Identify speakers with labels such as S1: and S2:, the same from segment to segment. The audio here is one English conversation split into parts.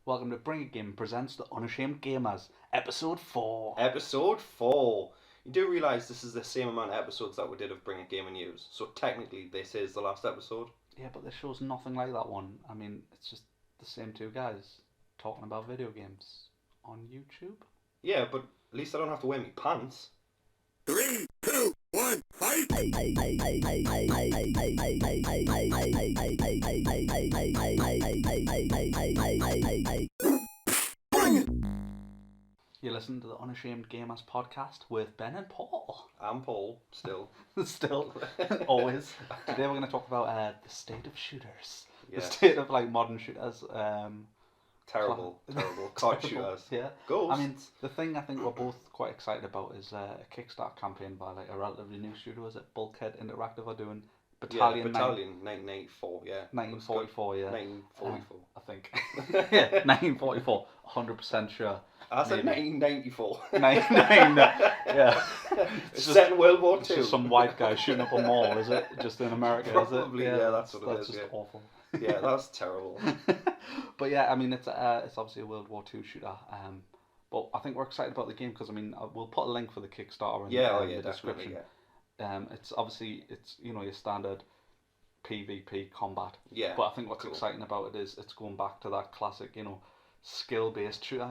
S1: Welcome to Bring a Game presents the Unashamed Gamers, Episode 4.
S2: Episode 4. You do realise this is the same amount of episodes that we did of Bring a Game and News, so technically this is the last episode.
S1: Yeah, but this show's nothing like that one. I mean, it's just the same two guys talking about video games on YouTube.
S2: Yeah, but at least I don't have to wear my pants.
S3: 3, 2, 1, fight!
S1: You listen to the Unashamed Gamers podcast with Ben and Paul.
S2: I'm Paul, still.
S1: Still, always. Today we're going to talk about the state of shooters.
S2: Yeah.
S1: The state of modern shooters.
S2: Terrible card shooters.
S1: Yeah.
S2: Ghosts.
S1: I mean, the thing I think we're both quite excited about is a Kickstarter campaign by a relatively new studio. Is it Bulkhead Interactive are doing Battalion?
S2: Battalion 1994, yeah.
S1: 1944, yeah.
S2: 1944.
S1: I think. Yeah, 1944. 100% sure.
S2: I said 1994.
S1: Yeah.
S2: It's set in World War
S1: It's
S2: II.
S1: just some white guy shooting up a mall, is it? Just in America,
S2: Probably,
S1: is it?
S2: yeah, that's what it
S1: that's
S2: is,
S1: just
S2: yeah.
S1: awful.
S2: Yeah, that's terrible.
S1: But yeah, I mean, it's obviously a World War II shooter. But I think we're excited about the game because we'll put a link for the Kickstarter in the description.
S2: Yeah.
S1: It's obviously your standard PvP combat.
S2: Yeah.
S1: But I think what's
S2: cool.
S1: exciting about it is it's going back to that classic, skill-based shooter.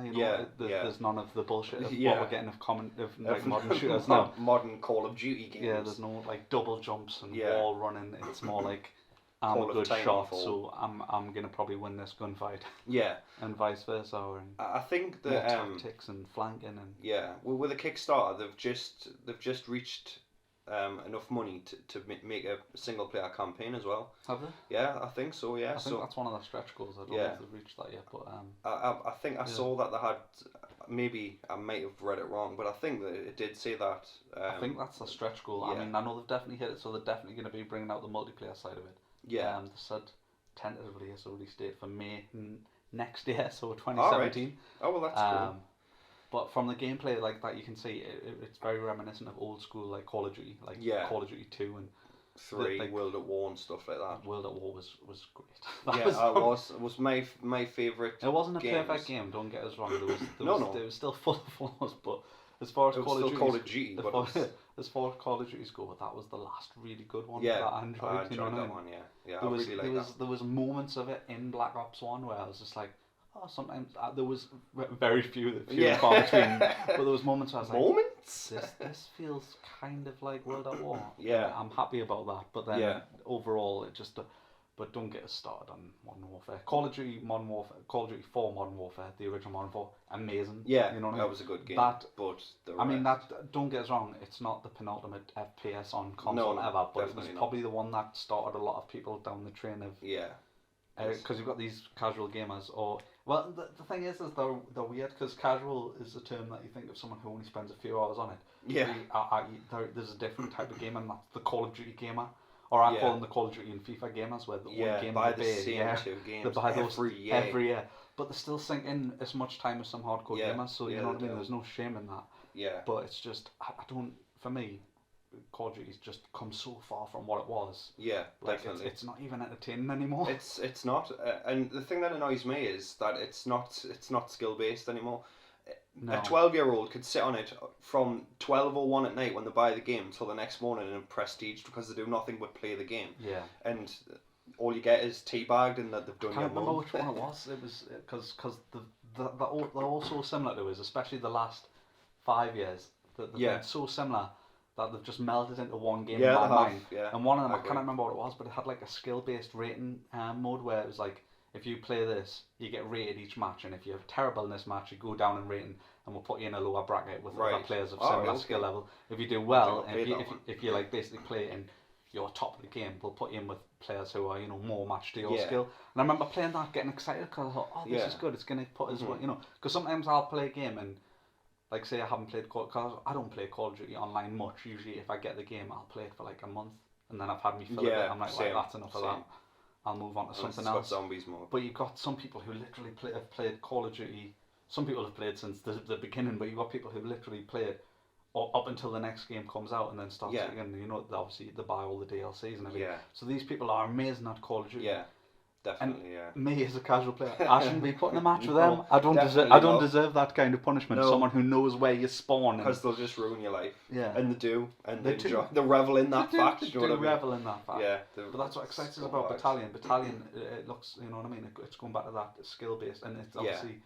S1: There's none of the bullshit of what we're getting of modern shooters now.
S2: Modern Call of Duty games.
S1: Yeah, there's no double jumps and
S2: Yeah.
S1: wall running. It's more like I'm
S2: Call
S1: a
S2: of
S1: good
S2: Tiny
S1: shot,
S2: Fall.
S1: so I'm gonna probably win this gunfight,
S2: Yeah.
S1: and vice versa. And
S2: I think
S1: more
S2: that
S1: tactics and flanking and
S2: yeah, with the Kickstarter, they've just reached enough money to make a single player campaign as well.
S1: have they?
S2: Yeah, I think so. Yeah,
S1: I think that's one of their stretch goals. I don't know if they've reached that yet, but
S2: I think I saw that they had. Maybe I might have read it wrong, but I think that it did say that.
S1: I think that's a stretch goal.
S2: yeah.
S1: I mean, I know they've definitely hit it, so they're definitely going to be bringing out the multiplayer side of it.
S2: Yeah.
S1: They said tentatively it's a release date for May next year, so 2017.
S2: Oh well, that's cool.
S1: But from the gameplay like that, you can see it's very reminiscent of old school like Call of Duty, Call of Duty 2 and
S2: 3, World at War and stuff like that.
S1: World at War was great.
S2: It was my favourite.
S1: It wasn't a
S2: games.
S1: perfect game. Don't get us wrong. There was
S2: No.
S1: It was still full of flaws, but as far as
S2: It was
S1: Call of
S2: still
S1: Duty,
S2: Call of Duty, but
S1: as far as Call of Duty's go, that was the last really good one
S2: yeah,
S1: that I enjoyed.
S2: I enjoyed
S1: you know what I
S2: that
S1: mean?
S2: one. Yeah,
S1: There
S2: I
S1: was
S2: really like that.
S1: there was moments of it in Black Ops 1 where I was just like, oh, sometimes there was very few and far between, but there was moments where I was like,
S2: Moments.
S1: this feels kind of like World at War.
S2: Yeah.
S1: I'm happy about that, but then
S2: Yeah.
S1: overall it just. But don't get us started on Modern Warfare. Call of Duty 4 Modern Warfare, the original Modern Warfare, amazing.
S2: Yeah,
S1: you know what I
S2: that
S1: mean?
S2: was a good game.
S1: That-
S2: but
S1: I mean, don't get us wrong, it's not the penultimate FPS on console
S2: No,
S1: ever, but it was
S2: definitely not.
S1: probably the one that started a lot of people down the train of
S2: Yeah.
S1: because you've got these casual gamers, the thing is they're weird because casual is a term that you think of someone who only spends a few hours on it.
S2: Yeah.
S1: There's a different type of gamer, and that's the Call of Duty gamer, or I call them the Call of Duty and FIFA gamers, where the one game
S2: buy
S1: of
S2: the
S1: the day,
S2: same two games
S1: they buy those
S2: every year.
S1: every year, but they still sink in as much time as some hardcore
S2: Yeah,
S1: gamers. So you
S2: yeah,
S1: know what I
S2: they
S1: mean.
S2: do.
S1: There's no shame in that.
S2: Yeah.
S1: But it's just I don't. For me, Call of Duty's just come so far from what it was.
S2: Yeah,
S1: Like
S2: definitely.
S1: it's not even entertaining anymore.
S2: It's not, and the thing that annoys me is that it's not skill based anymore.
S1: No.
S2: A 12-year-old could sit on it from 12:01 at night when they buy the game till the next morning in Prestige because they do nothing but play the game.
S1: Yeah.
S2: And all you get is teabagged and that they've done
S1: I can't
S2: your
S1: remember
S2: mum.
S1: which one it was. It was because they're all so similar to us, especially the last 5 years. They've been so similar that they've just melded into one game in my mind.
S2: Yeah.
S1: And one of them, I
S2: agree.
S1: can't remember what it was, but it had like a skill-based rating mode where it was like, if you play this, you get rated each match, and if you're terrible in this match, you go down in rating, and we'll put you in a lower bracket with other players of similar skill level. If you do well, and if you like basically play in your top of the game, we'll put you in with players who are more matched to your skill. And I remember playing that, getting excited because I thought, oh, this is good. It's gonna put us, because sometimes I'll play a game and. Like say I haven't played because I don't play Call of Duty online much. Usually if I get the game I'll play it for like a month and then I've had me fill of it. I'm like, right, that's enough of that. I'll move on to something else.
S2: Zombies mode.
S1: But you've got some people who literally have played Call of Duty. Some people have played since the beginning, but you've got people who literally played up until the next game comes out and then starts again. Obviously they buy all the DLCs and everything.
S2: Yeah.
S1: So these people are amazing at Call of Duty.
S2: Yeah. definitely, yeah.
S1: Me as a casual player, I shouldn't be putting a match with
S2: No,
S1: them. I don't
S2: definitely not.
S1: deserve that kind of punishment.
S2: No.
S1: Someone who knows where you spawn.
S2: Because they'll just ruin your life.
S1: Yeah.
S2: And they do. And
S1: They
S2: they
S1: do.
S2: enjoy. They revel in that fact.
S1: They
S2: You know what I
S1: do
S2: mean?
S1: revel in that fact.
S2: Yeah.
S1: But that's what excites us about Battalion. Battalion, it looks, you know what I mean? It's going back to that skill based, and it's obviously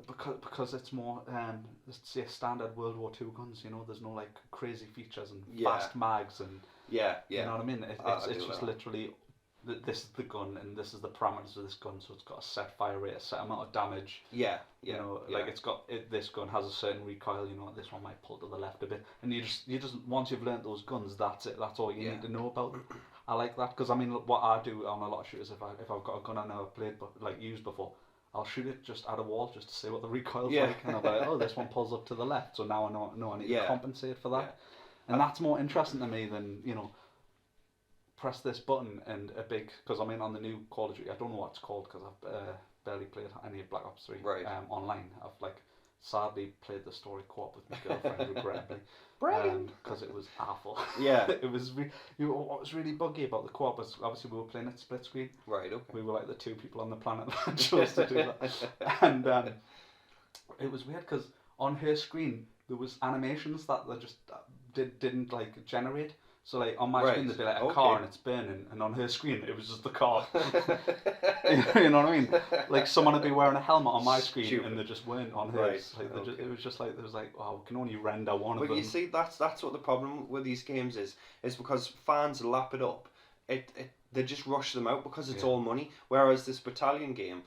S1: because it's more let's say standard World War II guns. You know, there's no like crazy features and fast mags and you know what I mean. It's just literally this is the gun and this is the parameters of this gun. So it's got a set fire rate, a set amount of damage. You know, like it's got this gun has a certain recoil. You know, this one might pull to the left a bit, and you just once you've learnt those guns, that's it. That's all you need to know about them. I like that because I mean, what I do on a lot of shooters, if I've got a gun I never played but like used before, I'll shoot it just at a wall just to see what the recoil's like, and I'll be like, oh, this one pulls up to the left, so now I know I need to compensate for that, and that's more interesting to me than, you know, press this button and a big, because I mean on the new Call of Duty, I don't know what it's called because I've barely played any of Black Ops 3 online. I've like sadly played the story co-op with my girlfriend regrettably. Because it was awful. It was what was really buggy about the co-op was obviously we were playing it split screen.
S2: Right, okay.
S1: We were like the two people on the planet that chose to do that. And it was weird because on her screen there was animations that they just didn't like generate. So like on my screen there'd be like a car and it's burning, and on her screen it was just the car. You know what I mean? Like someone would be wearing a helmet on my screen and they just weren't on hers. Like it was just like there was like, oh, we can only render one of them.
S2: But you see, that's what the problem with these games is because fans lap it up. They just rush them out because it's all money. Whereas this Battalion game,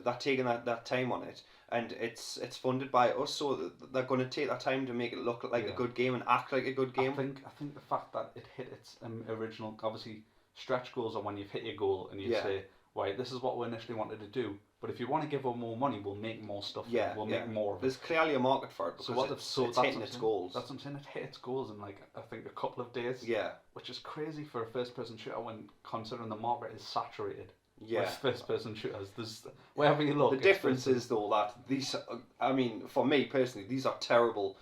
S2: they're taking that time on it. And it's funded by us, so they're going to take that time to make it look like a good game and act like a good game.
S1: I think the fact that it hit its original, obviously, stretch goals are when you've hit your goal and you say, right, this is what we initially wanted to do, but if you want to give them more money, we'll make more stuff. We'll make more of it.
S2: There's clearly a market for it because it's hitting its goals.
S1: That's what I'm saying. It hit its goals in like I think a couple of days. Which is crazy for a first-person shooter when considering the market is saturated. With first-person shooters, there's wherever you look.
S2: The difference is though that these, I mean, for me personally, these are terrible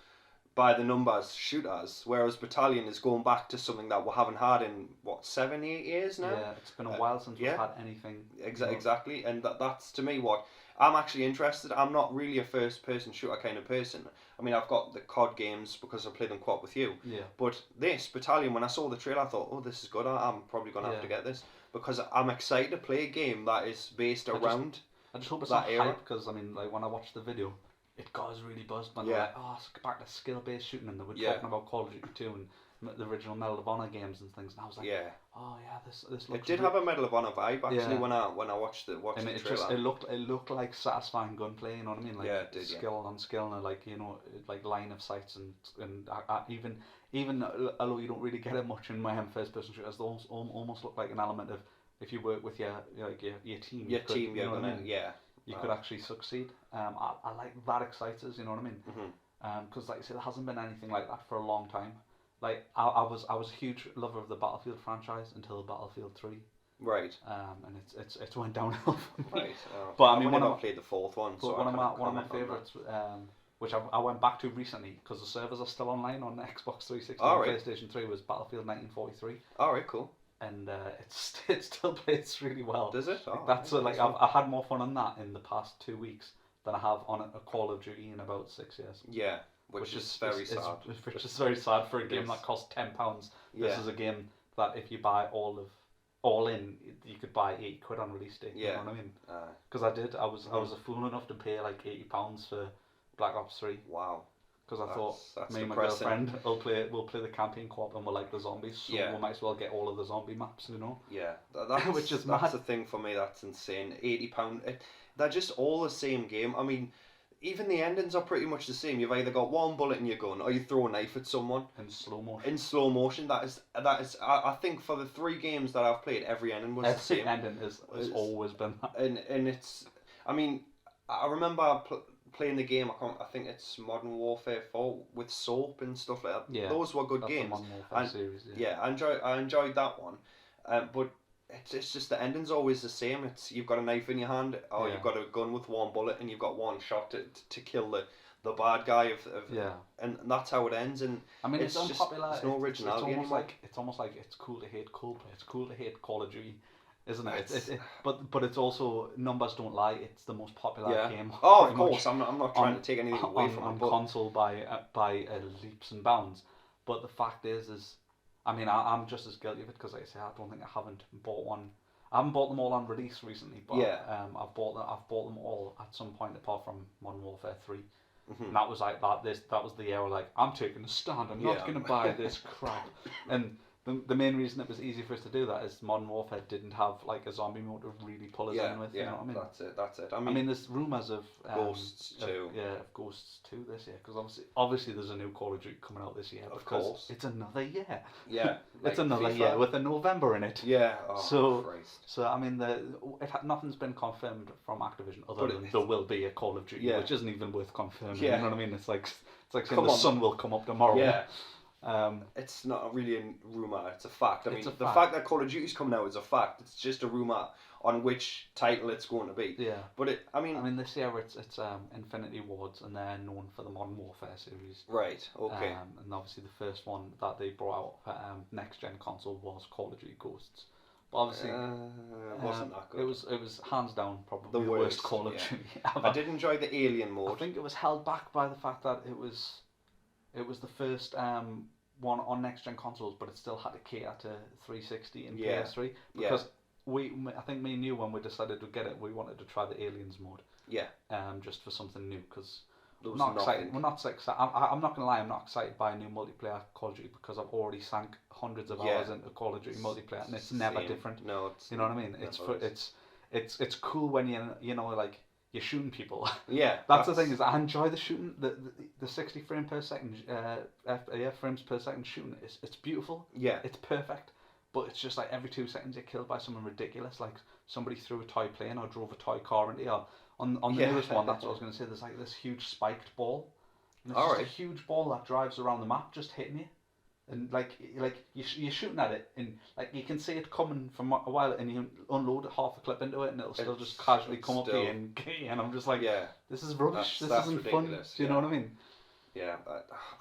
S2: by the numbers shooters. Whereas Battalion is going back to something that we haven't had in what 7-8 years now.
S1: Yeah, it's been a while since we've had anything.
S2: Exactly, and that's to me what I'm actually interested. I'm not really a first-person shooter kind of person. I mean, I've got the COD games because I play them co-op with you. But this Battalion, when I saw the trailer, I thought, oh, this is good. I'm probably gonna have to get this. Because I'm excited to play a game that is based around
S1: I just hope it's
S2: that
S1: not
S2: era.
S1: hype, because I mean, like when I watched the video, it got us really buzzed. When they were like, oh, it's back to skill-based shooting, and they were talking about Call of Duty 2 and the original Medal of Honor games and things, and I was like, oh yeah, this looks.
S2: It did have a Medal of Honor vibe actually when I watched the trailer.
S1: It looked like satisfying gunplay. You know what I mean? Like
S2: it did,
S1: skill on skill, and like, you know, like line of sights and even although you don't really get it much in my first person shooters, those almost look like an element of, if you work with your team, you could actually succeed. I like that excites us, you know what I mean? Because like I said, there hasn't been anything like that for a long time. Like I was a huge lover of the Battlefield franchise until Battlefield 3.
S2: Right.
S1: And it's went downhill for me.
S2: Right.
S1: But I mean,
S2: I played the fourth one.
S1: But
S2: so
S1: one of my favourites, which I went back to recently because the servers are still online on Xbox 360 and PlayStation 3, was Battlefield 1943.
S2: All right, cool.
S1: And it still plays really well.
S2: Does it?
S1: Oh, that's like I had more fun on that in the past 2 weeks than I have on a Call of Duty in about 6 years.
S2: Yeah, which is very sad.
S1: Which is very sad for a game that costs £10. This is a game that if you buy all in, you could buy £80 on release date. You know what I mean? Because I was a fool enough to pay like £80 for Black Ops 3.
S2: Wow.
S1: Because I thought me and my girlfriend we'll play the campaign co-op and we'll like the zombies, so we might as well get all of the zombie maps, you know.
S2: Yeah, that's the thing for me. That's insane. £80. They're just all the same game. I mean, even the endings are pretty much the same. You've either got one bullet in your gun, or you throw a knife at someone
S1: in slow motion.
S2: That is. I think for the 3 games that I've played, every ending was the same.
S1: Every ending has always been that.
S2: And it's. I mean, I remember playing the game. I think it's Modern Warfare 4 with soap and stuff like that. Yeah, those were good games.
S1: The Modern Warfare series.
S2: Yeah, I enjoyed that one, but it's just the ending's always the same. It's you've got a knife in your hand, or you've got a gun with one bullet, and you've got one shot to kill the bad guy and that's how it ends. And
S1: I mean, it's unpopular.
S2: There's no originality
S1: it's
S2: anymore.
S1: It's almost like it's cool to hate Coldplay. It's cool to hate Call of Duty. isn't it? But it's also, numbers don't lie. It's the most popular game.
S2: Oh, of course. I'm not trying to take anything away from it.
S1: On console by leaps and bounds. But the fact is, I mean, I'm just as guilty of it because, like I say, I don't think I haven't bought one. I haven't bought them all on release recently, but I've bought them all at some point apart from Modern Warfare 3. Mm-hmm. And that was like that was the year where, like, I'm taking a stand. I'm not going to buy this crap. And the main reason it was easy for us to do that is Modern Warfare didn't have like a zombie mode to really pull us in with. You know what I mean?
S2: That's it. I
S1: mean there's rumours of
S2: Ghosts 2.
S1: Of Ghosts 2 this year, because obviously there's a new Call of Duty coming out this year.
S2: Of course.
S1: It's another year.
S2: Yeah.
S1: It's another year with a November in it.
S2: Yeah. Oh, Christ.
S1: So I mean, nothing's been confirmed from Activision other than there will be a Call of Duty, which isn't even worth confirming. Yeah. You know what I mean? It's like saying the sun will come up tomorrow.
S2: Yeah. It's not really a rumour, it's a fact. I mean, the fact that Call of Duty's coming out is a fact. It's just a rumour on which title it's going to be.
S1: Yeah.
S2: But I mean
S1: this year it's Infinity Wards, and they're known for the Modern Warfare series.
S2: Right, okay.
S1: And obviously the first one that they brought out for next gen console was Call of Duty Ghosts. But obviously
S2: it wasn't that good.
S1: It was hands down probably the worst Call of Duty ever.
S2: I did enjoy the alien mode.
S1: I think it was held back by the fact that it was the first one on next gen consoles, but it still had to cater to 360 and PS3 because I think me and you, when we decided to get it, we wanted to try the aliens mode.
S2: Yeah.
S1: Just for something new, because
S2: we're not excited.
S1: I'm not gonna lie, I'm not excited by a new multiplayer Call of Duty because I've already sank hundreds of hours into Call of Duty multiplayer, and it's never different.
S2: No, it's
S1: you know what I mean. It's cool when you know like you're shooting people.
S2: Yeah,
S1: that's the thing is I enjoy the shooting. The 60 frame per second frames per second shooting. It's beautiful.
S2: Yeah,
S1: it's perfect. But it's just like every 2 seconds you're killed by someone ridiculous, like somebody threw a toy plane or drove a toy car into you. On the newest one, that's what I was going to say. There's like this huge spiked ball. And it's just a huge ball that drives around the map, just hitting you. And like you're shooting at it, and like you can see it coming from a while, and you unload half a clip into it, and it'll still just casually come up to you and get you. And I'm just like, this is rubbish. This isn't ridiculous. Fun. Do you know what I mean?
S2: Yeah,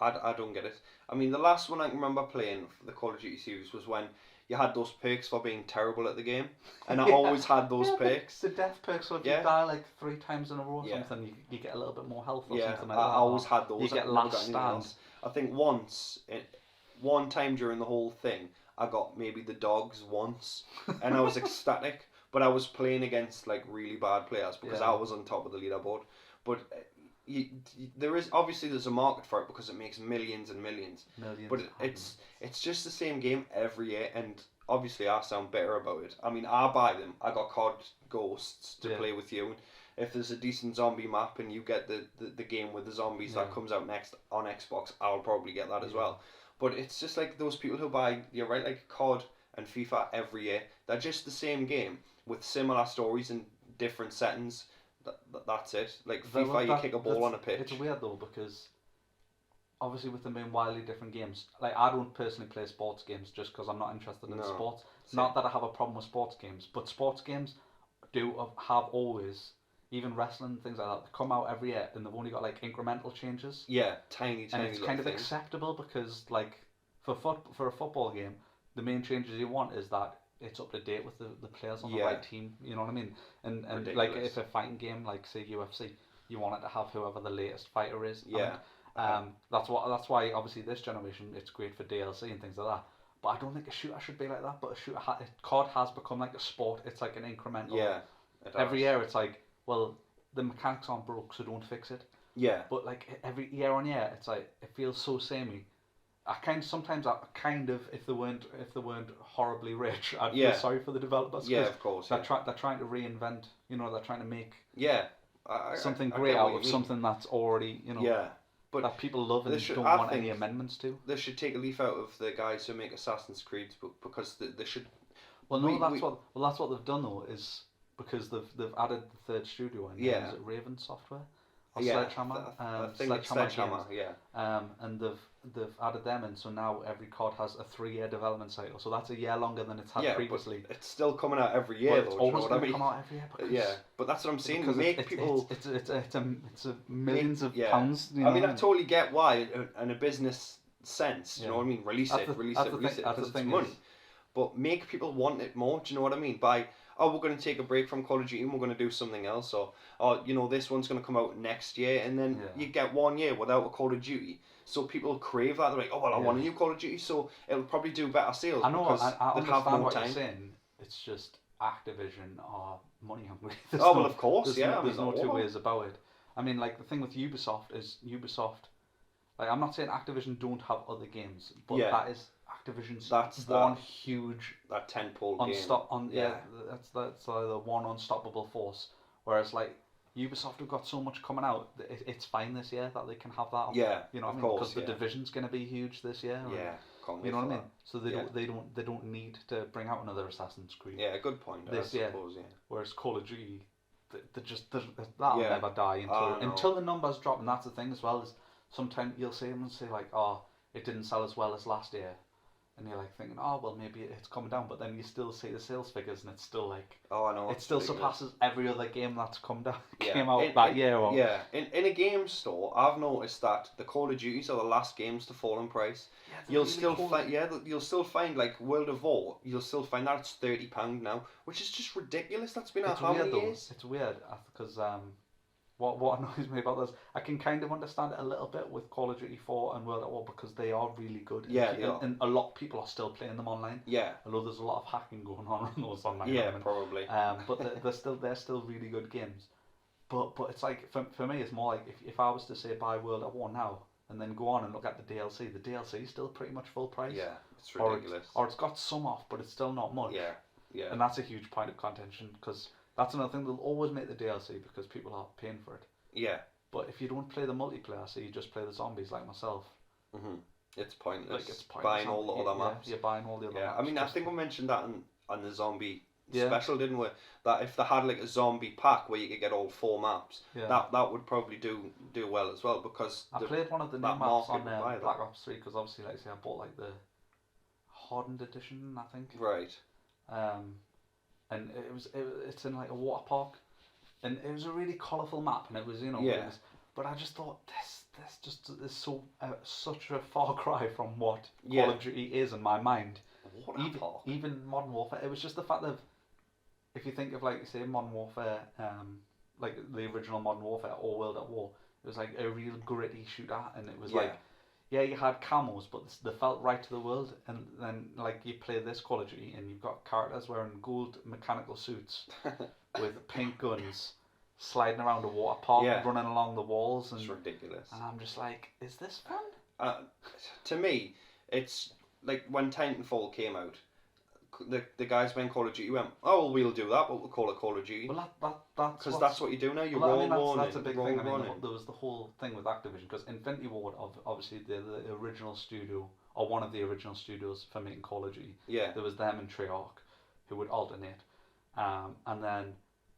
S2: I don't get it. I mean, the last one I can remember playing for the Call of Duty series was when you had those perks for being terrible at the game, and I always had those perks.
S1: The death perks, so if you die like 3 times in a row or something, you get a little bit more health or something like that. I
S2: always had those.
S1: You get last stand.
S2: I think one time during the whole thing, I got maybe the dogs once, and I was ecstatic. But I was playing against like really bad players because I was on top of the leaderboard. But there's a market for it because it makes millions and millions. But it's just the same game every year, and obviously I sound better about it. I mean, I buy them. I got COD Ghosts to play with you. If there's a decent zombie map and you get the game with the zombies that comes out next on Xbox, I'll probably get that as well. But it's just like those people who buy, you're right, like COD and FIFA every year. They're just the same game with similar stories and different settings. That's it. Like FIFA, you kick a ball on a pitch.
S1: It's weird though because obviously with them being wildly different games, like I don't personally play sports games just because I'm not interested in sports. Not that I have a problem with sports games, but sports games have always, even wrestling, things like that, they come out every year and they've only got like incremental changes.
S2: Yeah, tiny.
S1: And it's kind of acceptable because like for a football game, the main changes you want is that it's up to date with the players on the right team. You know what I mean? And like if a fighting game like say UFC, you want it to have whoever the latest fighter is.
S2: Yeah.
S1: That's why obviously this generation it's great for DLC and things like that. But I don't think a shooter should be like that. But a shooter, COD has become like a sport. It's like an incremental.
S2: Yeah.
S1: Every year it's like, well, the mechanics aren't broke, so don't fix it.
S2: Yeah.
S1: But like every year on year, it's like it feels so samey. Sometimes if they weren't horribly rich, I'd feel sorry for the developers.
S2: Yeah, of course.
S1: They're trying to reinvent. You know, they're trying to make something
S2: I
S1: great out of something that's already
S2: but
S1: that people love and don't want any amendments to.
S2: They should take a leaf out of the guys who make Assassin's Creed because they should.
S1: Well, that's what they've done though, is because they've added the third studio in. Is it Raven Software? Or Sledgehammer?
S2: I think it's Sledgehammer,
S1: and they've added them in, so now every COD has a 3-year development cycle, so that's a year longer than it's had previously.
S2: But it's still coming out every year,
S1: it's always going to come out every year.
S2: But that's what I'm saying.
S1: Because it's a millions of pounds.
S2: I mean, I totally get why, in a business sense. You know what I mean? Release it. It's money. but make people want it more. Do you know what I mean? By, oh, we're going to take a break from Call of Duty and we're going to do something else, or you know, this one's going to come out next year, and then you get 1 year without a Call of Duty. So people crave that. They're like, oh well, I want a new Call of Duty, so it'll probably do better sales.
S1: I know.
S2: Because
S1: I
S2: they'll
S1: understand
S2: have more
S1: what
S2: time.
S1: you're saying. It's just Activision are money hungry.
S2: Well, of course,
S1: there's no two ways about it. I mean, like, the thing with Ubisoft is like, I'm not saying Activision don't have other games, but that is Activision's one huge
S2: that tentpole game.
S1: That's the one unstoppable force. Whereas, like, Ubisoft have got so much coming out. It's fine this year that they can have that.
S2: Yeah,
S1: you know what I mean? Because the Division's going to be huge this year.
S2: Yeah,
S1: you know what I mean. So they don't need to bring out another Assassin's Creed.
S2: Yeah, good point.
S1: This year, whereas Call of Duty, that'll never die until the numbers drop. And that's the thing as well, is sometimes you'll see them and say like, oh, it didn't sell as well as last year. And you're like thinking, oh well, maybe it's coming down, but then you still see the sales figures, and it's still like,
S2: oh, I know,
S1: it still surpasses every other game that's came out that year. Or
S2: in a game store, I've noticed that the Call of Duties are the last games to fall in price. You'll still find like World of War. You'll still find that it's £30 now, which is just ridiculous. That's been out how many years?
S1: It's weird because what annoys me about this, I can kind of understand it a little bit with Call of Duty 4 and World at War, because they are really good. And a lot of people are still playing them online. Yeah. Although there's a lot of hacking going on in those online.
S2: Yeah, probably.
S1: But they're still really good games. But it's like, for me, it's more like if I was to say buy World at War now and then go on and look at the DLC is still pretty much full price.
S2: Yeah, it's ridiculous.
S1: Or it's got some off, but it's still not much. Yeah. And that's a huge point of contention, because that's another thing. They'll always make the DLC because people are paying for it.
S2: Yeah.
S1: But if you don't play the multiplayer, so you just play the zombies like myself,
S2: it's pointless. Like, buying all the other maps.
S1: You're buying all the other maps.
S2: I mean, I think we mentioned that on the zombie special, didn't we? That if they had like a zombie pack where you could get all 4 maps, that would probably do well as well, because
S1: I played one of the new maps on Black Ops 3, because obviously, like I say, I bought like the hardened edition, I think.
S2: Right.
S1: And it's in like a water park, and it was a really colourful map, and it was, you know, but I just thought this just is so such a far cry from what Call of Duty is in my mind. Even Modern Warfare, it was just the fact that if you think of, like, say, Modern Warfare, like the original Modern Warfare or World at War, it was like a real gritty shooter, and it was like, you had camos, but they felt right to the world. And then, like, you play this Call of Duty and you've got characters wearing gold mechanical suits with pink guns, sliding around a water park, running along the walls. And,
S2: it's ridiculous.
S1: And I'm just like, is this fun?
S2: To me, it's like when Titanfall came out, the guys behind Call of Duty went, oh, well, we'll do that, but we'll call it Call of Duty.
S1: Well, that's what
S2: you do now. You roll one.
S1: That's a big thing. I mean, there was the whole thing with Activision, because Infinity Ward, obviously, the original studio, or one of the original studios for making Call of Duty. Yeah. There was them and Treyarch, who would alternate, and then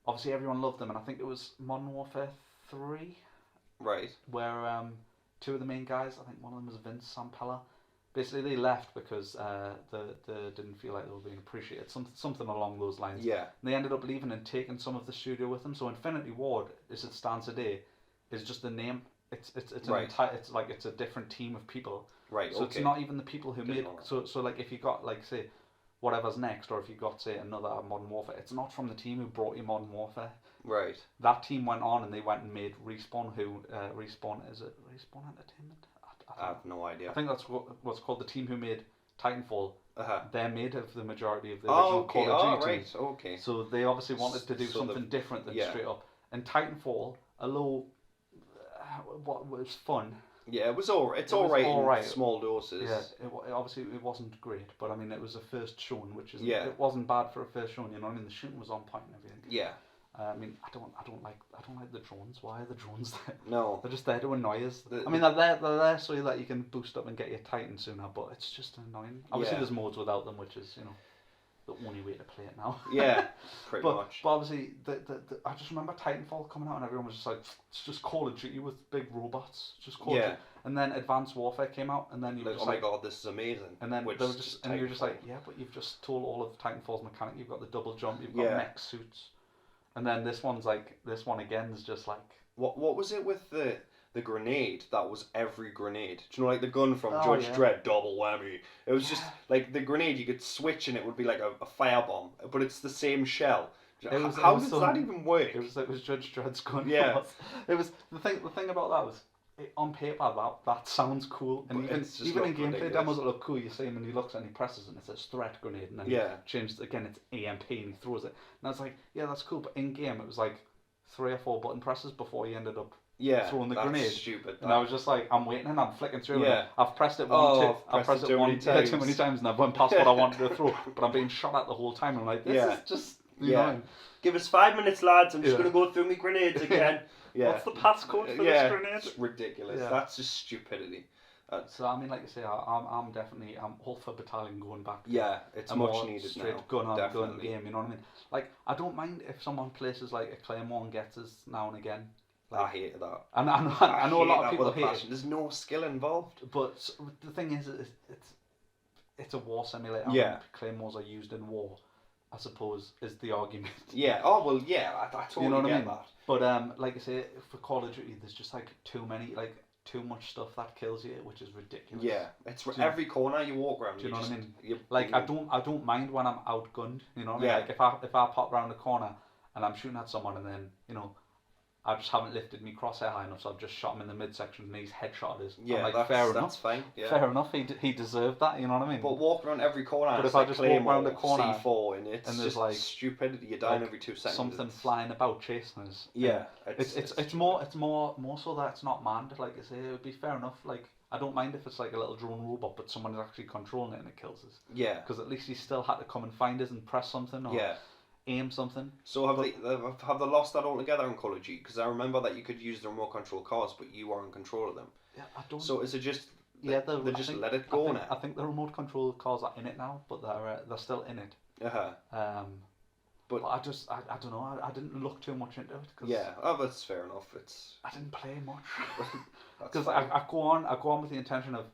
S1: obviously everyone loved them, and I think it was Modern Warfare 3.
S2: Right.
S1: Where 2 of the main guys, I think one of them was Vince Zampella. Basically, they left because they didn't feel like they were being appreciated. Something along those lines. Yeah. And they ended up leaving and taking some of the studio with them. So Infinity Ward, as it stands today, is just the name. It's a different team of people. Right. So it's not even the people who made. So like, if you got, like, say, whatever's next, or if you got, say, another Modern Warfare, it's not from the team who brought you Modern Warfare. Right. That team went on and they went and made Respawn. Is it Respawn Entertainment?
S2: I have no idea.
S1: I think that's what's called the team who made Titanfall. They're made of the majority of the original Call of Duty.
S2: Right. Okay.
S1: So they obviously wanted to do something different than straight up. And Titanfall, although what was fun.
S2: Yeah, it was all. It's all right in small doses.
S1: Yeah, obviously it wasn't great, but I mean, it was a first showing, which is it wasn't bad for a first showing. You know, I mean, the shooting was on point and everything. Yeah. I mean, I don't like the drones. Why are the drones there? No, they're just there to annoy us. I mean, they're there so that you can boost up and get your Titan sooner, but it's just annoying. Obviously, there's modes without them, which is, you know, the only way to play it now.
S2: Yeah, pretty much.
S1: But obviously, I just remember Titanfall coming out and everyone was just like, it's just Call of Duty with big robots. Just Call of Duty. And then Advanced Warfare came out, and then you were just
S2: my god, this is amazing.
S1: And then they were just, and you're just like, yeah, but you've just told all of Titanfall's mechanic. You've got the double jump. You've got mech suits. And then this one again is just like...
S2: What was it with the the grenade that was every grenade. Do you know, like the gun from Judge Dredd, double whammy? It was just like the grenade you could switch and it would be like a firebomb, but it's the same shell. How does that even work?
S1: It was Judge Dredd's gun.
S2: Yeah.
S1: It was the thing about that was, on paper that sounds cool, and even in gameplay demos it look cool. You see him and he looks and he presses and it says threat grenade, and then he changes again, it's EMP and he throws it, and I was like, yeah, that's cool, but in game it was like 3 or 4 button presses before he ended up throwing the grenade.
S2: Stupid.
S1: And I was just like, I'm waiting and I'm flicking through it. I've pressed it
S2: I've pressed it too many
S1: times and I've went past what I wanted to throw, but I'm being shot at the whole time. I'm like, this is just annoying.
S2: Give us 5 minutes, lads. I'm just going to go through my grenades again.
S1: What's the passcode for this grenade?
S2: It's ridiculous. That's just stupidity.
S1: So I mean, like you say, I'm definitely all for Battalion going back.
S2: It's much needed
S1: straight
S2: now.
S1: Gun on gun game. You know what I mean? Like, I don't mind if someone places like a Claymore and gets us now and again. Like,
S2: I hate that.
S1: And I know a lot of people hate it.
S2: There's no skill involved.
S1: But the thing is, it's a war simulator.
S2: Yeah.
S1: Claymores are used in war, I suppose, is the argument.
S2: Yeah. Oh well. Yeah. I totally
S1: you know what
S2: get
S1: I mean?
S2: that.
S1: But like I say, for Call of Duty, there's just like too much stuff that kills you, which is ridiculous.
S2: Yeah. It's every corner you walk around.
S1: Do you know what I mean? I don't mind when I'm outgunned. You know what I mean? Like if I pop around the corner and I'm shooting at someone and then I just haven't lifted me crosshair high enough, so I've just shot him in the midsection and he's headshotted us.
S2: Yeah,
S1: like, fair enough.
S2: That's fine. Yeah.
S1: Fair enough. He deserved that. You know what I mean?
S2: But walking around every corner,
S1: but if I just walk around the corner,
S2: C4 and it's
S1: there's
S2: just
S1: like
S2: stupidity. You're dying every 2 seconds.
S1: Something flying about chasing us.
S2: Yeah,
S1: it's more so that it's not manned. Like I say, it would be fair enough. Like, I don't mind if it's like a little drone robot, but someone is actually controlling it and it kills us.
S2: Yeah.
S1: Because at least he still had to come and find us and press something or aim something.
S2: So have they lost that altogether in Call of Duty? Because I remember that you could use the remote control cars, but you were in control of them.
S1: Yeah, I don't.
S2: So is it just
S1: they
S2: just let it go now?
S1: I think the remote control cars are in it now, but they're still in it. But I don't know. I didn't look too much into it.
S2: That's fair enough.
S1: I didn't play much because I go on with the intention of,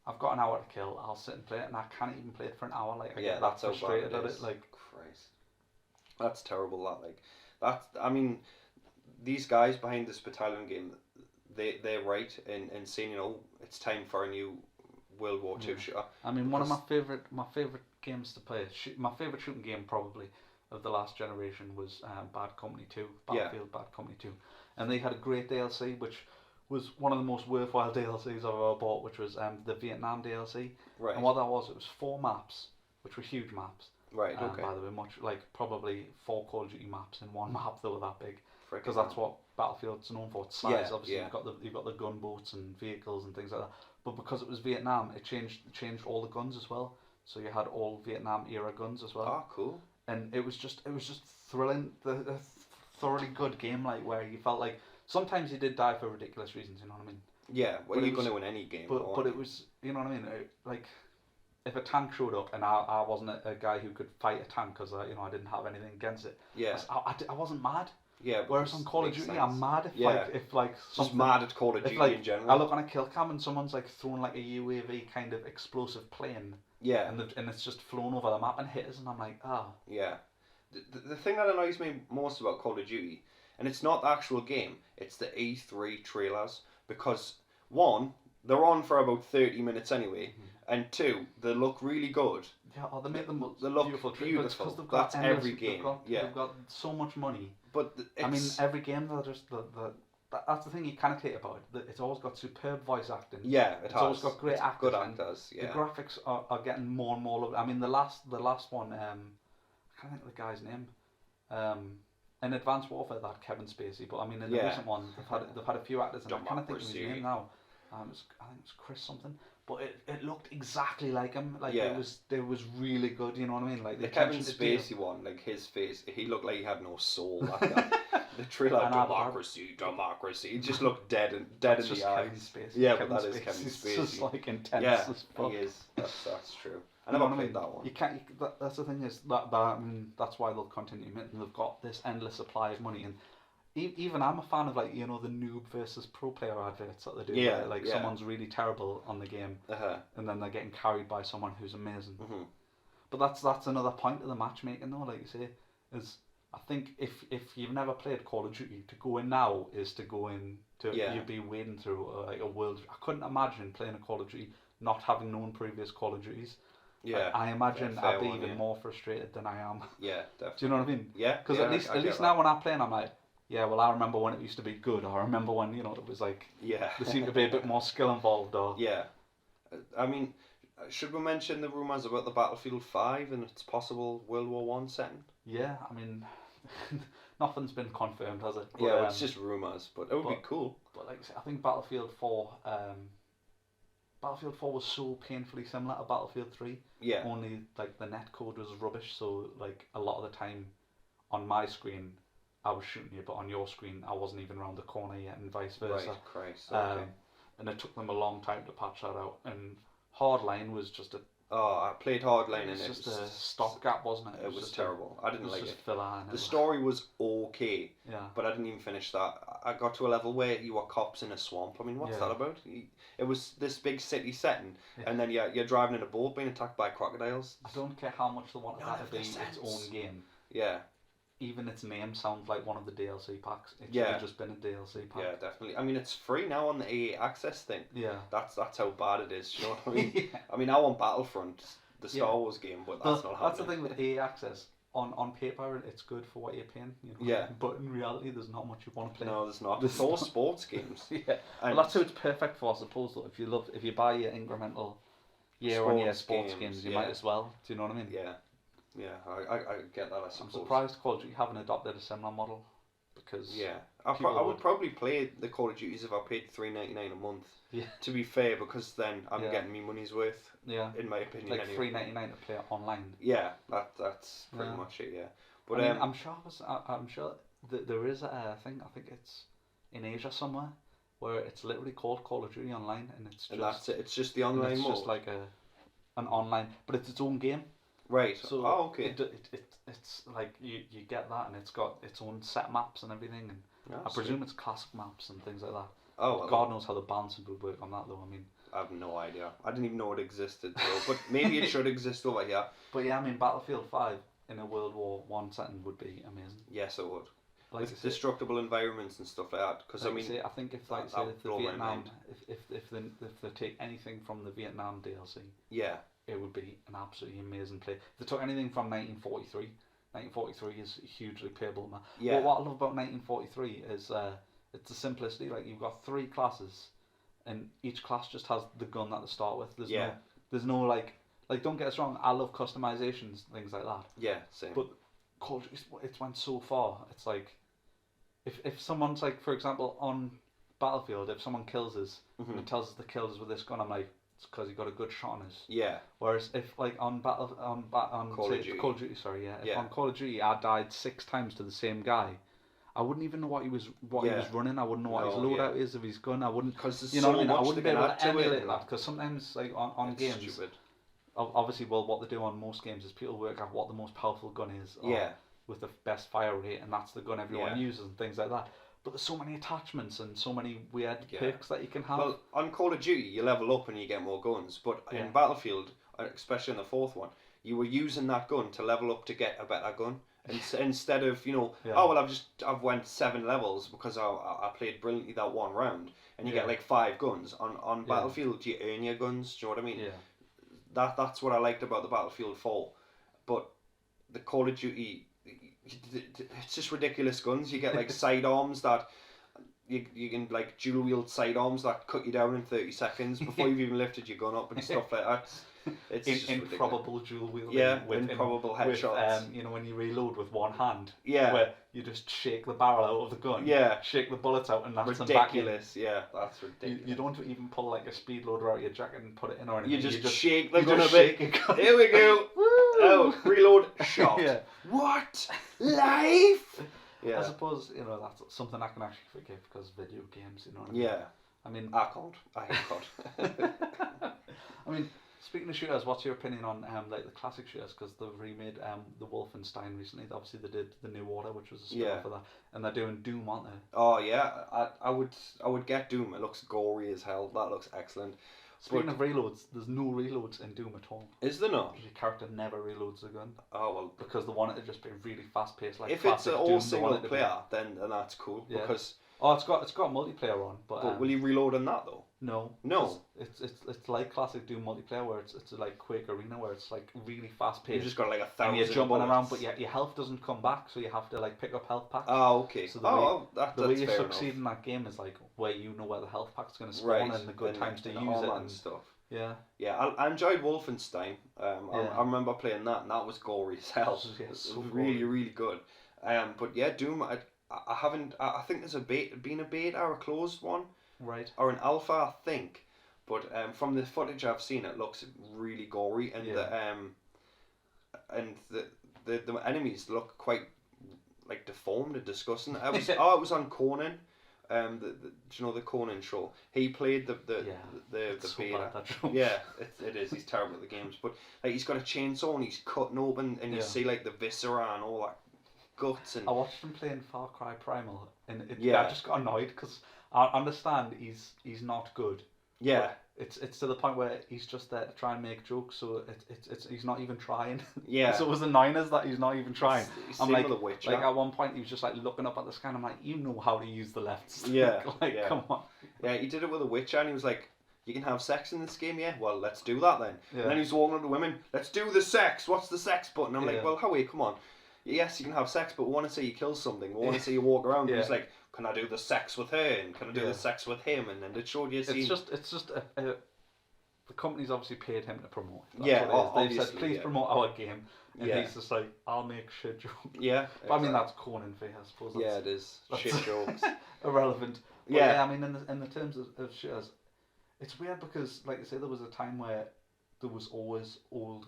S1: I've got an hour to kill. I'll sit and play it, and I can't even play it for an hour. Like I get that frustrated at it. Like,
S2: Christ, that's terrible. I mean, these guys behind this Battalion game, they're right in saying, it's time for a new World War II shooter.
S1: I mean, one of my favorite games to play, my favorite shooting game probably of the last generation was Bad Company 2, Battlefield Bad Company 2, and they had a great DLC which was one of the most worthwhile DLCs I've ever bought, which was the Vietnam DLC. Right. And what that was, it was 4 maps, which were huge maps.
S2: Right. Okay.
S1: By the way, probably 4 Call of Duty maps in one map that were that big, because that's what Battlefield's known for. Its size. Obviously, you've got the gunboats and vehicles and things like that. But because it was Vietnam, it changed all the guns as well. So you had all Vietnam era guns as well.
S2: Oh, cool.
S1: And it was just thrilling. The thoroughly good game, like where you felt like sometimes you did die for ridiculous reasons. You know what I mean?
S2: Yeah. Well, you're going to win any game.
S1: But it was, you know what I mean? Like, if a tank showed up and I wasn't a guy who could fight a tank because I didn't have anything against it.
S2: Yeah.
S1: I wasn't mad.
S2: Yeah.
S1: Whereas on Call of Duty, I'm mad if
S2: just mad at Call of Duty in general.
S1: I look on a kill cam and someone's like throwing like a UAV kind of explosive plane.
S2: Yeah.
S1: And it's just flown over the map and hit us, and I'm like,
S2: Yeah. The thing that annoys me most about Call of Duty, and it's not the actual game, it's the E3 trailers, because 1, they're on for about 30 minutes anyway, and 2, they look really good.
S1: Yeah, they make them look
S2: beautiful.
S1: Because they've got
S2: That's every game.
S1: They've got so much money.
S2: But
S1: I mean, every game they're just that's the thing you can't hate about it. It's always got superb voice acting.
S2: Yeah,
S1: it's always got great actors.
S2: Good actors. Yeah.
S1: The graphics are getting more and more. I mean, the last one. I can't think of the guy's name. In Advanced Warfare, that Kevin Spacey. But I mean, in the recent one, they've had a few actors, and I can't think of his name now. I think it's Chris something. But it looked exactly like him. Like it was really good. You know what I mean? Like
S2: the Kevin Spacey one, like his face, he looked like he had no soul. The trailer, democracy. He just looked dead in the eyes. Yeah, but that is Kevin Spacey.
S1: It's just like intense.
S2: Yeah,
S1: as fuck.
S2: He is. That's true. I never played that one.
S1: That's the thing is that that's why they'll continue making. They've got this endless supply of money, and even I'm a fan of the noob versus pro player adverts that they do.
S2: Yeah,
S1: where, someone's really terrible on the game, and then they're getting carried by someone who's amazing.
S2: Mm-hmm.
S1: But that's another point of the matchmaking, though. Like you say, is I think if you've never played Call of Duty, to go in now is to go in to you'd be wading through like a world. I couldn't imagine playing a Call of Duty not having known previous Call of Duties.
S2: Yeah,
S1: I imagine I'd be even more frustrated than I am.
S2: Yeah, definitely.
S1: Do you know what I mean?
S2: Yeah.
S1: Because at least now when I'm playing, I'm like, yeah, well, I remember when it used to be good. Or I remember when it was like there seemed to be a bit more skill involved. Or
S2: I mean, should we mention the rumours about the Battlefield 5 and its possible World War One setting?
S1: Yeah, I mean, nothing's been confirmed, has it?
S2: But, it's just rumours, but it would be cool.
S1: But like I think Battlefield 4, Battlefield 4 was so painfully similar to Battlefield 3.
S2: Yeah.
S1: Only like the netcode was rubbish, so like a lot of the time on my screen I was shooting you, but on your screen I wasn't even around the corner yet, and vice versa.
S2: Right, Christ. Okay.
S1: And it took them a long time to patch that out. And Hardline was just a.
S2: Oh, I played Hardline and
S1: it was just a stopgap, wasn't it?
S2: It was terrible. I didn't like it.
S1: Filler,
S2: the story was okay.
S1: Yeah.
S2: But I didn't even finish that. I got to a level where you were cops in a swamp. I mean, what's that about? It was this big city setting, and then you're driving in a boat being attacked by crocodiles.
S1: I don't care how much they wanted that to be its own game.
S2: Yeah.
S1: Even its name sounds like one of the DLC packs. It should have just been a DLC pack.
S2: Yeah, definitely. I mean, it's free now on the EA Access thing.
S1: Yeah.
S2: That's how bad it is. You know what I mean? I mean, I want Battlefront, the Star Wars game, but that's not happening.
S1: That's the thing with EA Access. On paper, it's good for what you're paying.
S2: Yeah.
S1: But in reality, there's not much you want to play.
S2: No, there's not. It's all sports games.
S1: Yeah. Well, that's who it's perfect for, I suppose. Though, if you buy your incremental year-on-year sports games, you might as well. Do you know what I mean?
S2: Yeah. Yeah, I get that, I suppose.
S1: I'm surprised Call of Duty haven't adopted a similar model, because
S2: I would probably play the Call of Duties if I paid $3.99 a month.
S1: Yeah.
S2: To be fair, because then I'm getting me money's worth.
S1: Yeah.
S2: In my opinion,
S1: like $3.99 to play online.
S2: Yeah, that's pretty much it. Yeah. But
S1: I mean, I'm sure that there is a thing. I think it's in Asia somewhere where it's literally called Call of Duty Online, and
S2: that's it. It's just the online mode.
S1: It's just like an online, but it's its own game.
S2: Right.
S1: So
S2: okay.
S1: It's like you get that, and it's got its own set maps and everything, and I presume it's classic maps and things like that.
S2: Oh, well,
S1: God knows how the balancing would work on that, though. I mean,
S2: I have no idea. I didn't even know it existed, so, but maybe it should exist over here.
S1: But yeah, I mean, Battlefield 5 in a World War One setting would be amazing.
S2: Yes, it would.
S1: Like
S2: with destructible environments and stuff like that. Because I mean,
S1: I think if the Vietnam, if they take anything from the Vietnam DLC, it would be an absolutely amazing play. If they took anything from 1943, 1943 is hugely playable. But what I love about 1943 is it's the simplicity. Like, you've got 3 classes, and each class just has the gun that they start with. There's no like don't get us wrong, I love customizations, things like that.
S2: Yeah, same.
S1: But Call of Duty, it's went so far. It's like if someone's like, for example, on Battlefield, if someone kills us and it tells us the kills us with this gun, I'm like, it's because he got a good shot on us. Yeah. Whereas if like on Call of Duty, sorry, if on Call of Duty I died 6 times to the same guy, I wouldn't even know what he was running. I wouldn't know what his loadout is of his gun. I wouldn't, you know what I mean? I wouldn't be able to emulate that, because sometimes like on games, stupid. Obviously, well, what they do on most games is people work out what the most powerful gun is, with the best fire rate, and that's the gun everyone uses and things like that. But there's so many attachments and so many weird perks that you can have. Well,
S2: on Call of Duty, you level up and you get more guns, but in Battlefield, especially in the 4th one, you were using that gun to level up to get a better gun. And instead of, I've went 7 levels because I played brilliantly that one round, and you get like 5 guns. On Battlefield, you earn your guns. Do you know what I mean? Yeah. That's what I liked about the Battlefield 4, but the Call of Duty, it's just ridiculous guns. You get like sidearms that you can like dual wield sidearms that cut you down in 30 seconds before you've even lifted your gun up and stuff like that. It's
S1: improbable dual wielding.
S2: Yeah, improbable headshots.
S1: You know, when you reload with one hand. Yeah. Where you just shake the barrel out of the gun. Yeah. Shake the bullets out and that's
S2: ridiculous. Yeah, that's ridiculous.
S1: You don't even pull like a speed loader out of your jacket and put it in or anything.
S2: You just shake the gun a bit. Here we go. Oh, reload, shot. Yeah. What? Life?
S1: Yeah. I suppose, that's something I can actually forgive because video games, what I mean?
S2: Yeah.
S1: I mean,
S2: I hate COD.
S1: I mean, speaking of shooters, what's your opinion on like the classic shooters? Because they've remade the Wolfenstein recently. Obviously, they did the New Order, which was a spin-off for that, and they're doing Doom, aren't they?
S2: Oh yeah, I would get Doom. It looks gory as hell. That looks excellent.
S1: Speaking of reloads, there's no reloads in Doom at all.
S2: Is there not?
S1: Your character never reloads a gun.
S2: Oh well.
S1: Because they want it to just be really fast paced, like
S2: if
S1: classic
S2: it's all
S1: Doom,
S2: single player, then that's cool.
S1: Yeah.
S2: Because
S1: it's got multiplayer on, but
S2: will you reload on that though?
S1: No. It's like classic Doom multiplayer where it's like Quake Arena where it's like really fast paced.
S2: You just got like 1,000.
S1: And you're jumping around, but your health doesn't come back, so you have to like pick up health packs.
S2: Oh, okay.
S1: So
S2: the
S1: way you succeed in that game is like where you know where the health pack's going to spawn and the good times to use it
S2: and stuff.
S1: Yeah.
S2: Yeah, I enjoyed Wolfenstein. I remember playing that, and that was gory as hell.
S1: Yeah, so
S2: really, really good. But yeah, Doom. I haven't. I think there's been a beta or a closed one.
S1: Right.
S2: Or an alpha, I think. But from the footage I've seen, it looks really gory, and the enemies look quite like deformed and disgusting. It was on Conan. Do you know the Conan show? He played the beta.
S1: So bad, that show.
S2: Yeah, it is. He's terrible at the games, but like he's got a chainsaw and he's cutting open, and you see like the viscera and all that guts. And
S1: I watched him playing Far Cry Primal, and I just got annoyed because I understand he's not good.
S2: Yeah.
S1: It's to the point where he's just there to try and make jokes, so it's he's not even trying.
S2: Yeah.
S1: So it was annoying us that he's not even trying. I'm like,
S2: with the Witcher.
S1: like at one point he was just like looking up at the sky, and I'm like, you know how to use the left stick.
S2: Yeah.
S1: Come on.
S2: Yeah, he did it with The Witcher, and he was like, you can have sex in this game, yeah? Well, let's do that then. Yeah. And then he's walking up to women, let's do the sex. What's the sex button? I'm like, well, Howie, come on. Yes, you can have sex, but we want to see you kill something. We want to see you walk around. And he's like, can I do the sex with her? And can I do the sex with him? And then it showed you.
S1: It's just the company's obviously paid him to promote. They've said, please promote our game. And he's just like, I'll make shit jokes.
S2: Yeah.
S1: But I mean, that's Conan for you, I suppose.
S2: It is. Shit jokes.
S1: Irrelevant. But yeah, I mean, in the terms of shooters, it's weird because, like I say, there was a time where there was always old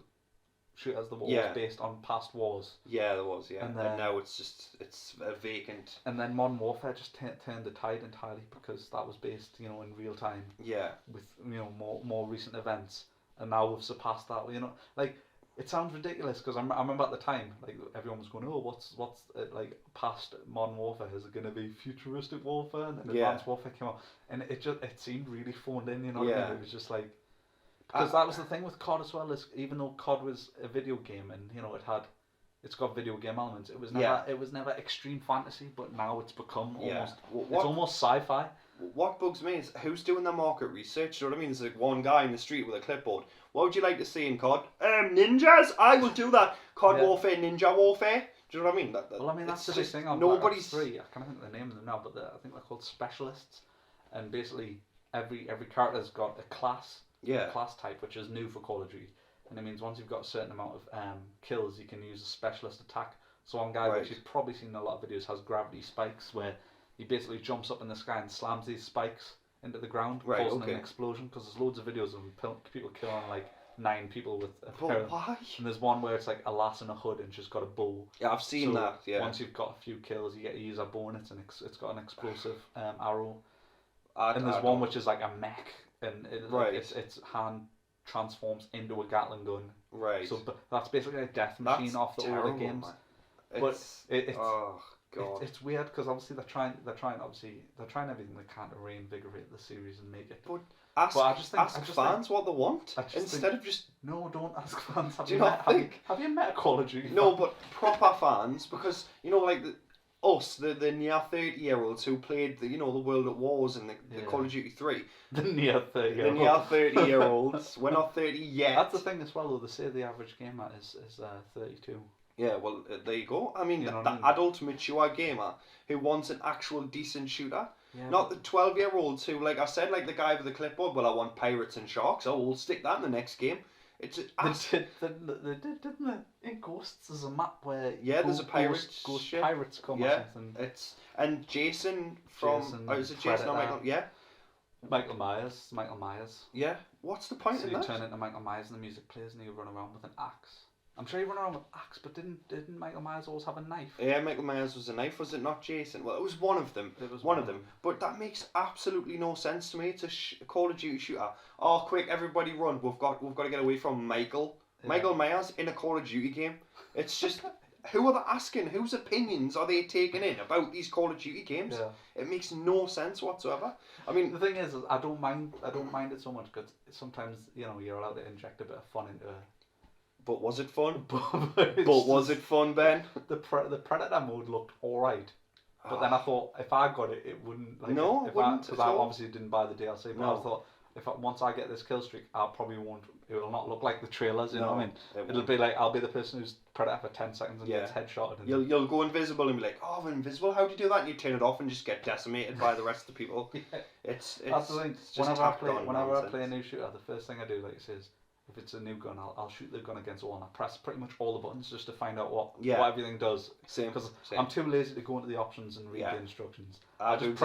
S1: shooters that were always based on past wars. Yeah, there was, and now it's a vacant. And then Modern Warfare just turned the tide entirely because that was based, in real time. Yeah. With more recent events, and now we've surpassed that. Like it sounds ridiculous because I remember at the time, like everyone was going, oh, what's like past Modern Warfare? Is it going to be futuristic warfare? And then Advanced Warfare came out, and it seemed really phoned in. What I mean? It was just like. Because that was the thing with COD as well, is even though COD was a video game and it's got video game elements, it was never extreme fantasy, but now it's become almost it's almost sci-fi.
S2: What bugs me is who's doing the market research. You know what I mean? There's like one guy in the street with a clipboard. What would you like to see in COD? Ninjas. I will do that. COD Warfare, Ninja Warfare. Do you know what I mean?
S1: Well, I mean that's the big thing.
S2: Nobody's
S1: three. I can't think of the name of them now, but I think they're called specialists, and basically every character's got a class. Class type, which is new for Call of Duty, and it means once you've got a certain amount of kills, you can use a specialist attack. So one guy, which you've probably seen in a lot of videos, has gravity spikes, where he basically jumps up in the sky and slams these spikes into the ground, causing an explosion. Because there's loads of videos of people killing like 9 people with a pair.
S2: Why?
S1: And there's one where it's like a lass in a hood and she's got a bow.
S2: Yeah, I've seen that. Yeah.
S1: Once you've got a few kills, you get to use a bow, and it's got an explosive arrow. And there's one which is like a mech. And its hand transforms into a Gatling gun. Right. So that's basically a death machine off the older games. But it's weird because obviously they're trying everything they can to reinvigorate the series and make it.
S2: But ask fans what they want instead of just.
S1: No, don't ask fans. Have you met a Call of Duty?
S2: No, but proper fans, because like the near 30-year-olds who played the World at Wars and the Call of Duty 3.
S1: The near 30-year-olds.
S2: The near 30-year-olds. We're not 30 yet.
S1: That's the thing as well, though. They say the average gamer is 32.
S2: Yeah, well, there you go. I mean, adult mature gamer who wants an actual decent shooter. Yeah, not the 12-year-olds who, like I said, like the guy with the clipboard, well, I want pirates and sharks. Oh, we'll stick that in the next game. They
S1: did, didn't they? In Ghosts, there's a map where
S2: there's a pirate
S1: ghost pirates come or something.
S2: And Jason from is it Jason or Michael? Yeah.
S1: Michael Myers.
S2: Yeah. What's the point in that?
S1: So you turn into Michael Myers and the music plays and you run around with an axe. I'm sure you run around with an axe, but didn't Michael Myers always have a knife?
S2: Yeah, Michael Myers was a knife, was it not Jason? Well, it was one of them. It was one of them. But that makes absolutely no sense to me. It's a Call of Duty shooter. Oh, quick, everybody run. We've got to get away from Michael. Yeah. Michael Myers in a Call of Duty game. It's just who are they asking? Whose opinions are they taking in about these Call of Duty games?
S1: Yeah.
S2: It makes no sense whatsoever. I mean,
S1: the thing is I don't mind it so much because sometimes you're allowed to inject a bit of fun into it.
S2: But was it fun?
S1: But
S2: was it fun, Ben?
S1: The Predator mode looked alright. But then I thought if I got it, it wouldn't. Like,
S2: no, it wouldn't.
S1: Because I obviously didn't buy the DLC. But
S2: no.
S1: I thought once I get this kill streak, I probably won't. It will not look like the trailers. You know what I mean? It'll be like I'll be the person who's Predator for 10 seconds and gets headshotted. And
S2: you'll go invisible and be like, oh, I'm invisible. How do you do that? And you turn it off and just get decimated by the rest of the people. It's that's the thing.
S1: Whenever I play a new shooter, the first thing I do, like it says, if it's a new gun, I'll shoot the gun against the wall and I press pretty much all the buttons just to find out what everything does.
S2: Same.
S1: Because I'm too lazy to go into the options and read the instructions. I just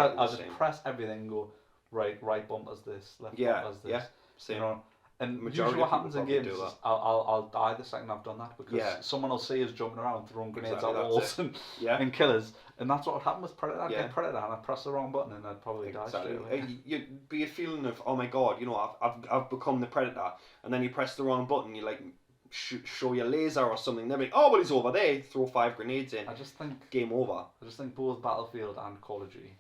S1: press everything and go, right bumper's this, left bumper's this. Yeah,
S2: same.
S1: You know? And usually what happens in games is I'll die the second I've done that because someone will see us jumping around throwing grenades at walls and killers, and that's what would happen with Predator. I'd get Predator and I'd press the wrong button and I'd probably die straight away.
S2: You'd be a feeling of, oh my god, I've become the Predator, and then you press the wrong button, you like show your laser or something, they're like, oh well, he's over there, throw 5 grenades in.
S1: I just think
S2: game over.
S1: I just think both Battlefield and Call of Duty,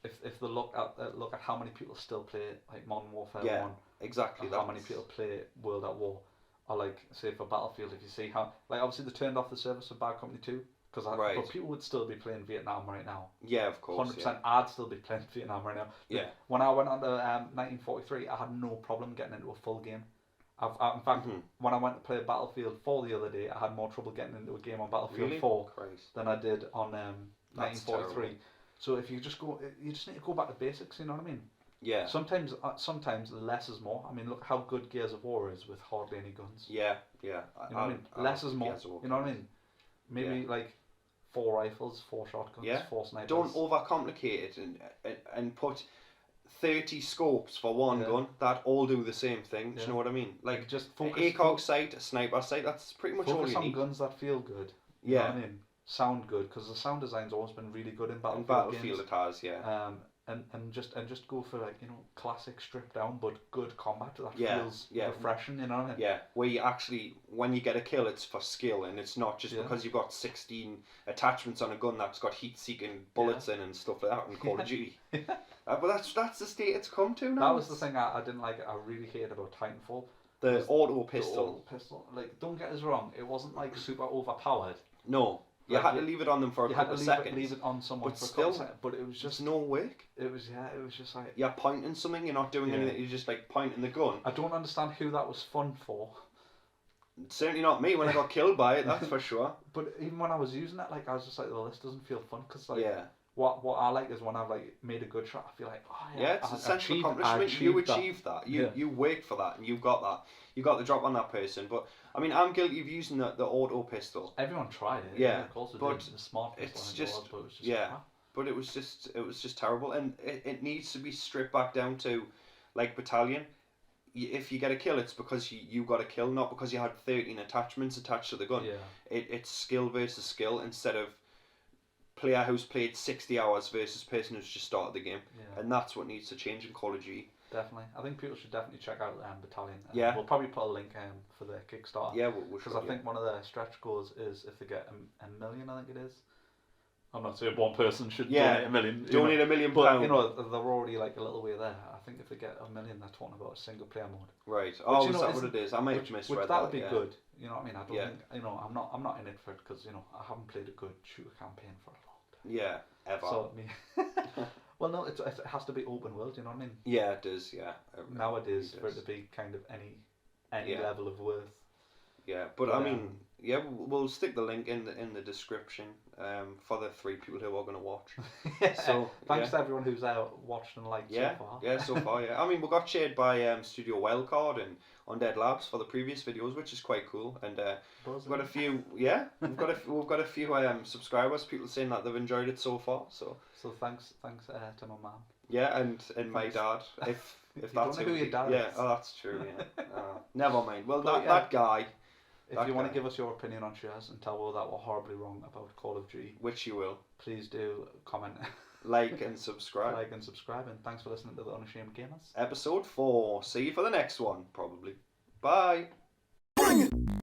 S1: if they look at how many people still play like Modern Warfare 1.
S2: Exactly.
S1: How many people play World at War? Or like, say for Battlefield, if you see how, like obviously they turned off the service for Bad Company 2, but people would still be playing Vietnam right now.
S2: Yeah, of course.
S1: 100%. I'd still be playing Vietnam right now.
S2: Yeah.
S1: When I went on to 1943, I had no problem getting into a full game. In fact, when I went to play Battlefield 4 the other day, I had more trouble getting into a game on Battlefield 4 than I did on 1943. Terrible. So if you just need to go back to basics. You know what I mean?
S2: Yeah.
S1: Sometimes less is more. I mean, look how good Gears of War is with hardly any guns.
S2: Yeah.
S1: You know what I mean? Less is more. You know what I mean? Maybe like 4 rifles, 4 shotguns, 4 snipers.
S2: Don't overcomplicate it and put 30 scopes for one gun that all do the same thing. Do you know what I mean? Like
S1: just
S2: focus. An ACOG sight, a sniper sight. That's pretty much all you need.
S1: Focus on guns that feel good. You know what I mean? Sound good, because the sound design's always been really good in Battlefield games.
S2: It has, yeah.
S1: And just go for like classic stripped down but good combat that feels refreshing. You know what I mean?
S2: Yeah, where you actually, when you get a kill, it's for skill and it's not just because you've got 16 attachments on a gun that's got heat-seeking bullets in and stuff like that in Call of Duty. But that's the state it's come to now.
S1: That was the thing I didn't like. I really hated about Titanfall.
S2: The auto pistol.
S1: Like, don't get us wrong, it wasn't like super overpowered.
S2: No. You had to leave it on them for a couple of seconds.
S1: You had to leave it on someone for a
S2: couple
S1: of seconds. But it was just
S2: no work.
S1: It was just like
S2: you're pointing something. You're not doing anything. You're just like pointing the gun.
S1: I don't understand who that was fun for.
S2: Certainly not me when I got killed by it. That's for sure.
S1: But even when I was using it, like I was just like, well, this doesn't feel fun because like what I like is when I've like made a good shot. I feel like
S2: it's a sense of accomplishment. You achieved that. You worked for that, and you got that. You got the drop on that person. But I mean, I'm guilty of using the auto pistol.
S1: Everyone tried it.
S2: Yeah,
S1: of course
S2: but
S1: the smart pistol.
S2: It's just but it was just terrible, and it needs to be stripped back down to like Battalion. If you get a kill, it's because you got a kill, not because you had 13 attachments attached to the gun.
S1: Yeah.
S2: It's skill versus skill instead of player who's played 60 hours versus person who's just started the game. Yeah. And that's what needs to change in Call of Duty.
S1: Definitely. I think people should definitely check out Battalion.
S2: Yeah.
S1: We'll probably put a link for the Kickstarter.
S2: Yeah, we'll
S1: because I think one of their stretch goals is if they get a million, I think it is. I'm not saying one person should donate a million.
S2: Donate £1 million.
S1: But, they're already like a little way there. I think if they get $1 million, they're talking about a single player mode.
S2: Right. Oh, is that what it is? I might have misread that.
S1: That would be good. You know what I mean? I don't think, I'm not in it for it because, I haven't played a good shooter campaign for a long time.
S2: Yeah, ever.
S1: So, well, no, it has to be open world, you know what I mean?
S2: Yeah, it does, yeah.
S1: Nowadays, for it to be kind of any level of worth.
S2: Yeah, but I mean, we'll stick the link in the description for the 3 people who are going to watch. So
S1: thanks to everyone who's watched and liked so far.
S2: Yeah, so far, yeah. I mean, we got shared by Studio Wildcard and Undead Labs for the previous videos, which is quite cool. And we've got a few, we've got a few subscribers, people saying that they've enjoyed it so far. So
S1: thanks to my mum.
S2: Yeah, and my dad. If that's
S1: who your dad is.
S2: Yeah, that's true. Yeah. Never mind. Well, that guy.
S1: If you want to give us your opinion on shares and tell us that we're horribly wrong about Call of Duty,
S2: which you will,
S1: please do comment,
S2: like and subscribe.
S1: And thanks for listening to the Unashamed Gamers.
S2: Episode 4. See you for the next one, probably. Bye.
S3: Bring it!